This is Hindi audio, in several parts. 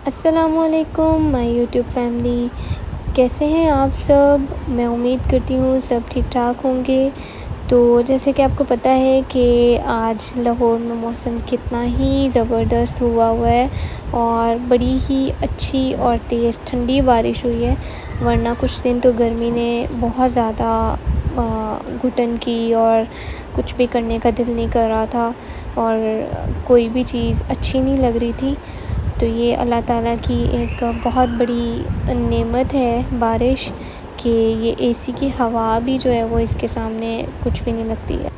अस्सलामुअलैकुम माय यूट्यूब फैमिली, कैसे हैं आप सब। मैं उम्मीद करती हूँ सब ठीक ठाक होंगे। तो जैसे कि आपको पता है कि आज लाहौर में मौसम कितना ही ज़बरदस्त हुआ है और बड़ी ही अच्छी और तेज़ ठंडी बारिश हुई है। वरना कुछ दिन तो गर्मी ने बहुत ज़्यादा घुटन की और कुछ भी करने का दिल नहीं कर रहा था और कोई भी चीज़ अच्छी नहीं लग रही थी। तो ये अल्लाह ताला की एक बहुत बड़ी नेमत है बारिश, कि ये एसी की हवा भी जो है वो इसके सामने कुछ भी नहीं लगती है।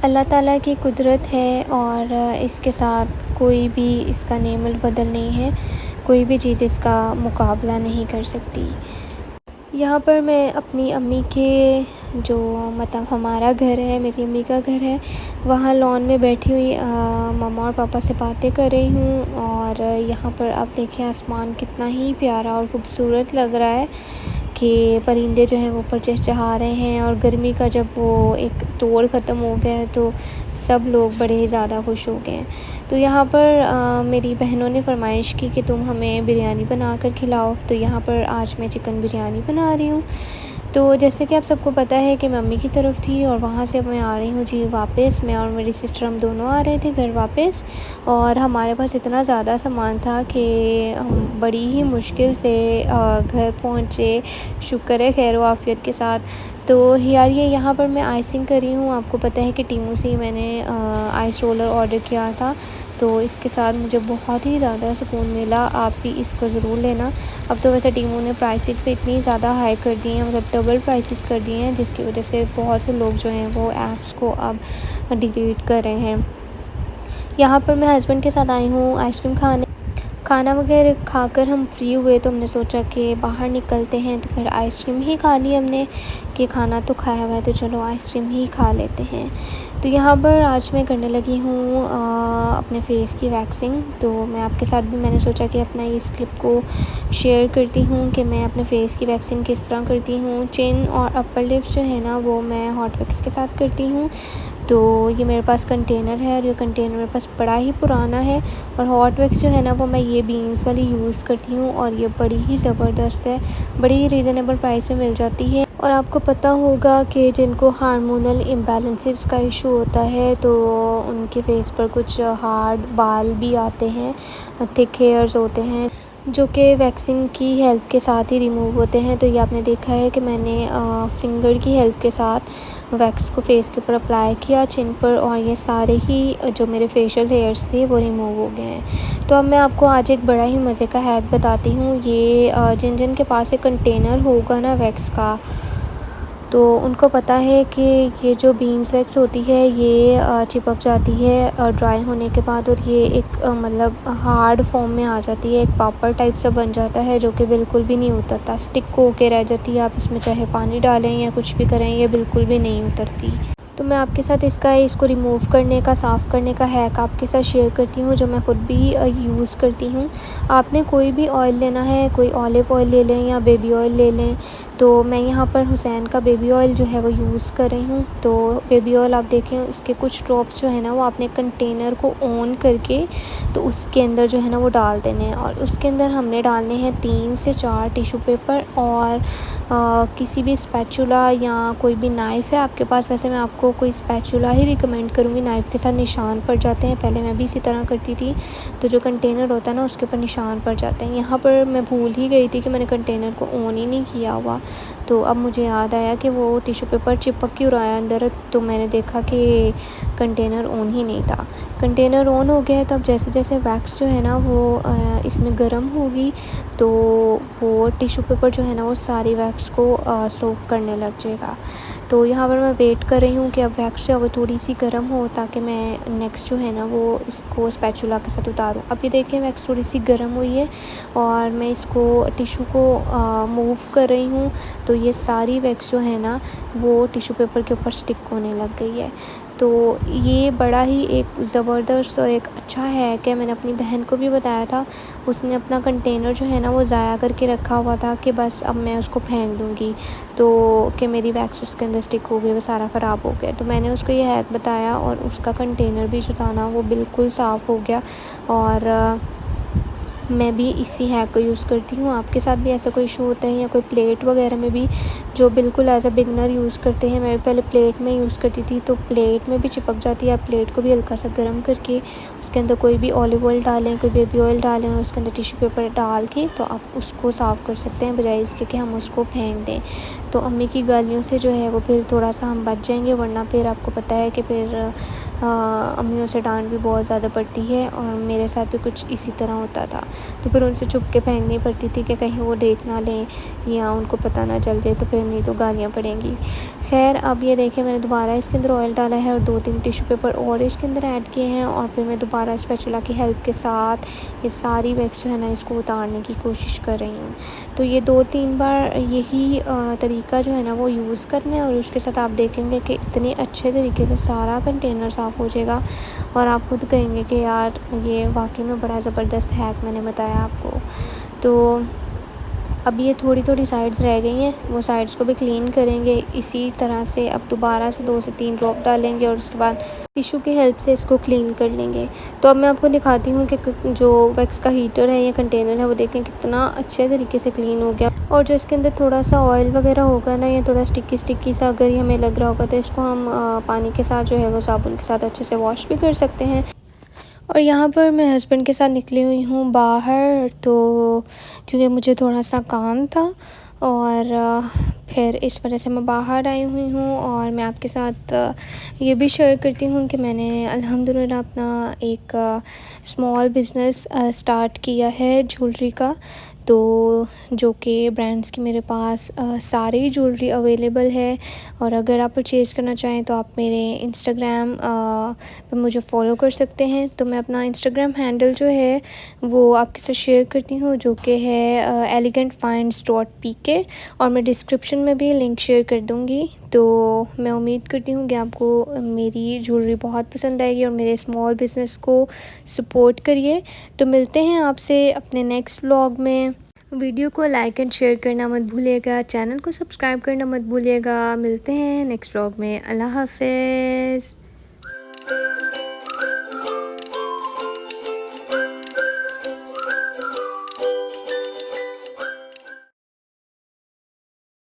अल्लाह ताला की कुदरत है और इसके साथ कोई भी इसका नेमल बदल नहीं है, कोई भी चीज़ इसका मुकाबला नहीं कर सकती। यहाँ पर मैं अपनी अम्मी के जो मतलब हमारा घर है, मेरी अम्मी का घर है, वहाँ लॉन में बैठी हुई मम्मा और पापा से बातें कर रही हूँ। और यहाँ पर आप देखें आसमान कितना ही प्यारा और खूबसूरत लग रहा है कि परिंदे जो हैं वो ऊपर चहचहा रहे हैं। और गर्मी का जब वो एक दौर ख़त्म हो गया है तो सब लोग बड़े ही ज़्यादा खुश हो गए हैं। तो यहाँ पर मेरी बहनों ने फ़रमाइश की कि तुम हमें बिरयानी बना कर खिलाओ। तो यहाँ पर आज मैं चिकन बिरयानी बना रही हूँ। तो जैसे कि आप सबको पता है कि मम्मी की तरफ थी और वहाँ से मैं आ रही हूँ जी वापस। मैं और मेरी सिस्टर हम दोनों आ रहे थे घर वापस और हमारे पास इतना ज़्यादा सामान था कि हम बड़ी ही मुश्किल से घर पहुँचे। शुक्र है खैर आफ़ियत के साथ। तो यार ये यहाँ पर मैं आइसिंग कर रही हूँ। आपको पता है कि टीमू से ही मैंने आइस रोलर ऑर्डर किया था, तो इसके साथ मुझे बहुत ही ज़्यादा सुकून मिला। आप भी इसको ज़रूर लेना। अब तो वैसे टीमू ने प्राइसेस भी इतनी ज़्यादा हाई कर दिए हैं, मतलब डबल प्राइसेस कर दिए हैं, जिसकी वजह से बहुत से लोग जो हैं वो ऐप्स को अब डिलीट कर रहे हैं। यहाँ पर मैं हस्बैंड के साथ आई हूँ आइसक्रीम खाने। खाना वगैरह खाकर हम फ्री हुए तो हमने सोचा कि बाहर निकलते हैं, तो फिर आइसक्रीम ही खा ली हमने कि खाना तो खाया हुआ है तो चलो आइसक्रीम ही खा लेते हैं। तो यहाँ पर आज मैं करने लगी हूँ अपने फ़ेस की वैक्सिंग। तो मैं आपके साथ भी मैंने सोचा कि अपना इस क्लिप को शेयर करती हूँ कि मैं अपने फ़ेस की वैक्सिंग किस तरह करती हूँ। चिन और अपर लिप्स जो है ना वो मैं हॉट वैक्स के साथ करती हूँ। तो ये मेरे पास कंटेनर है और ये कंटेनर मेरे पास बड़ा ही पुराना है। और हॉट वैक्स जो है ना वो मैं ये बीन्स वाली यूज़ करती हूँ और ये बड़ी ही ज़बरदस्त है, बड़ी ही रीज़नेबल प्राइस में मिल जाती है। और आपको पता होगा कि जिनको हार्मोनल इम्बैलेंसेस का इशू होता है तो उनके फेस पर कुछ हार्ड बाल भी आते हैं, थिक हेयर्स होते हैं, जो कि वैक्सिंग की हेल्प के साथ ही रिमूव होते हैं। तो ये आपने देखा है कि मैंने फिंगर की हेल्प के साथ वैक्स को फेस के ऊपर अप्लाई किया चिन पर, और ये सारे ही जो मेरे फेशियल हेयर्स थे वो रिमूव हो गए हैं। तो अब मैं आपको आज एक बड़ा ही मज़े का हैक बताती हूँ। ये जिन जिन के पास एक कंटेनर होगा ना वैक्स का, तो उनको पता है कि ये जो बीन्स वैक्स होती है ये चिपक जाती है ड्राई होने के बाद, और ये एक मतलब हार्ड फॉर्म में आ जाती है, एक पापड़ टाइप सा बन जाता है जो कि बिल्कुल भी नहीं उतरता, स्टिक होके रह जाती है। आप इसमें चाहे पानी डालें या कुछ भी करें ये बिल्कुल भी नहीं उतरती। तो मैं आपके साथ इसको रिमूव करने का, साफ़ करने का हैक आपके साथ शेयर करती हूँ, जो मैं ख़ुद भी यूज़ करती हूँ। आपने कोई भी ऑयल लेना है, कोई ऑलिव ऑयल ले लें या बेबी ऑयल ले लें। तो मैं यहाँ पर हुसैन का बेबी ऑयल जो है वो यूज़ कर रही हूँ। तो बेबी ऑयल आप देखें उसके कुछ ड्रॉप्स जो है ना वो आपने कंटेनर को ऑन करके तो उसके अंदर जो है ना वो डाल देने हैं, और उसके अंदर हमने डालने हैं 3 से 4 टिश्यू पेपर और किसी भी स्पैचुला या कोई भी नाइफ़ है आपके पास। वैसे मैं आपको कोई स्पैचुला ही रिकमेंड करूँगी, नाइफ़ के साथ निशान पड़ जाते हैं, पहले मैं भी इसी तरह करती थी। तो जो कंटेनर होता है ना उसके ऊपर निशान पड़ जाते हैं। यहाँ पर मैं भूल ही गई थी कि मैंने कंटेनर को ऑन ही नहीं किया हुआ। तो अब मुझे याद आया कि वो टिश्यू पेपर चिपक क्यों रहा है अंदर, तो मैंने देखा कि कंटेनर ऑन ही नहीं था। कंटेनर ऑन हो गया है, तो अब जैसे जैसे वैक्स जो है ना वो इसमें गर्म होगी तो वो टिश्यू पेपर जो है ना वो सारी वैक्स को सोक करने लग जाएगा। तो यहाँ पर मैं वेट कर रही हूँ कि अब वैक्स जो है वो थोड़ी सी गर्म हो, ताकि मैं नेक्स्ट जो है ना वो इसको स्पैचुला के साथ उतारूँ। अब ये देखें वैक्स थोड़ी सी गर्म हुई है और मैं इसको टिश्यू को मूव कर रही हूँ। तो ये सारी वैक्स जो है ना वो टिश्यू पेपर के ऊपर स्टिक होने लग गई है। तो तो ये बड़ा ही एक ज़बरदस्त और एक अच्छा हैक है। मैंने अपनी बहन को भी बताया था, उसने अपना कंटेनर जो है ना वो ज़ाया करके रखा हुआ था कि बस अब मैं उसको फेंक दूँगी, तो कि मेरी वैक्स उसके अंदर स्टिक हो गई, वो सारा ख़राब हो गया। तो मैंने उसको ये हैक बताया और उसका कंटेनर भी जो था ना वो बिल्कुल साफ़ हो गया। और मैं भी इसी हैक को यूज़ करती हूँ। आपके साथ भी ऐसा कोई इशू होता है या कोई प्लेट वगैरह में भी जो बिल्कुल एज़ अ बिगनर यूज़ करते हैं, मैं भी पहले प्लेट में यूज़ करती थी तो प्लेट में भी चिपक जाती है। आप प्लेट को भी हल्का सा गर्म करके उसके अंदर कोई भी ऑलिव ऑयल डालें, कोई बेबी ऑयल डालें और उसके अंदर टिश्यू पेपर डाल के तो आप उसको साफ़ कर सकते हैं, बजाय इसके कि हम उसको फेंक दें। तो अम्मी की गालियों से जो है वो फिर थोड़ा सा हम बच जाएंगे, वरना फिर आपको पता है कि फिर अम्मियों से डांट भी बहुत ज़्यादा पड़ती है। और मेरे साथ भी कुछ इसी तरह होता था, तो फिर उनसे छुप के फेंकनी पड़ती थी कि कहीं वो देख ना लें या उनको पता ना चल जाए, तो फिर नहीं तो गालियाँ पड़ेंगी। खैर अब ये देखिए मैंने दोबारा इसके अंदर ऑयल डाला है और 2-3 टिश्यू पेपर और इसके अंदर ऐड किए हैं और फिर मैं दोबारा स्पैचुला की हेल्प के साथ ये सारी वैक्स जो है ना इसको उतारने की कोशिश कर रही हूँ। तो ये 2-3 बार यही तरीका जो है ना वो यूज़ करना है और उसके साथ आप देखेंगे कि इतने अच्छे तरीके से सारा कंटेनर साफ़ हो जाएगा और आप खुद कहेंगे कि यार ये वाकई में बड़ा ज़बरदस्त हैक मैंने बताया आपको। तो अब ये थोड़ी-थोड़ी साइड्स रह गई हैं, वो साइड्स को भी क्लीन करेंगे इसी तरह से। अब दोबारा से 2 से 3 ड्रॉप डालेंगे और उसके बाद टिश्यू की हेल्प से इसको क्लीन कर लेंगे। तो अब मैं आपको दिखाती हूँ कि जो वैक्स का हीटर है या कंटेनर है वो देखें कितना अच्छे तरीके से क्लीन हो गया। और जो इसके अंदर थोड़ा-सा ऑयल वगैरह होगा ना या थोड़ा स्टिकी-स्टिकी सा अगर ये हमें लग रहा होगा तो इसको हम पानी के साथ जो है वो साबुन के साथ अच्छे से वॉश भी कर सकते हैं। और यहाँ पर मैं हस्बैंड के साथ निकली हुई हूँ बाहर, तो क्योंकि मुझे थोड़ा-सा काम था और फिर इस वजह से मैं बाहर आई हुई हूँ। और मैं आपके साथ ये भी शेयर करती हूँ कि मैंने अल्हम्दुलिल्लाह अपना एक स्मॉल बिज़नेस स्टार्ट किया है ज्वेलरी का। तो जो कि ब्रांड्स की मेरे पास सारी ज्वेलरी अवेलेबल है और अगर आप परचेज़ करना चाहें तो आप मेरे इंस्टाग्राम पे मुझे फ़ॉलो कर सकते हैं। तो मैं अपना इंस्टाग्राम हैंडल जो है वो आपके साथ शेयर करती हूँ, जो कि है elegantfinds.pk और मैं डिस्क्रिप्शन में भी लिंक शेयर कर दूँगी। तो मैं उम्मीद करती हूँ कि आपको मेरी ज्वेलरी बहुत पसंद आएगी और मेरे स्मॉल बिज़नेस को सपोर्ट करिए। तो मिलते हैं आपसे अपने नेक्स्ट व्लॉग में। वीडियो को लाइक एंड शेयर करना मत भूलिएगा, चैनल को सब्सक्राइब करना मत भूलिएगा। मिलते हैं नेक्स्ट व्लॉग में। अल्लाह हाफ़िज़।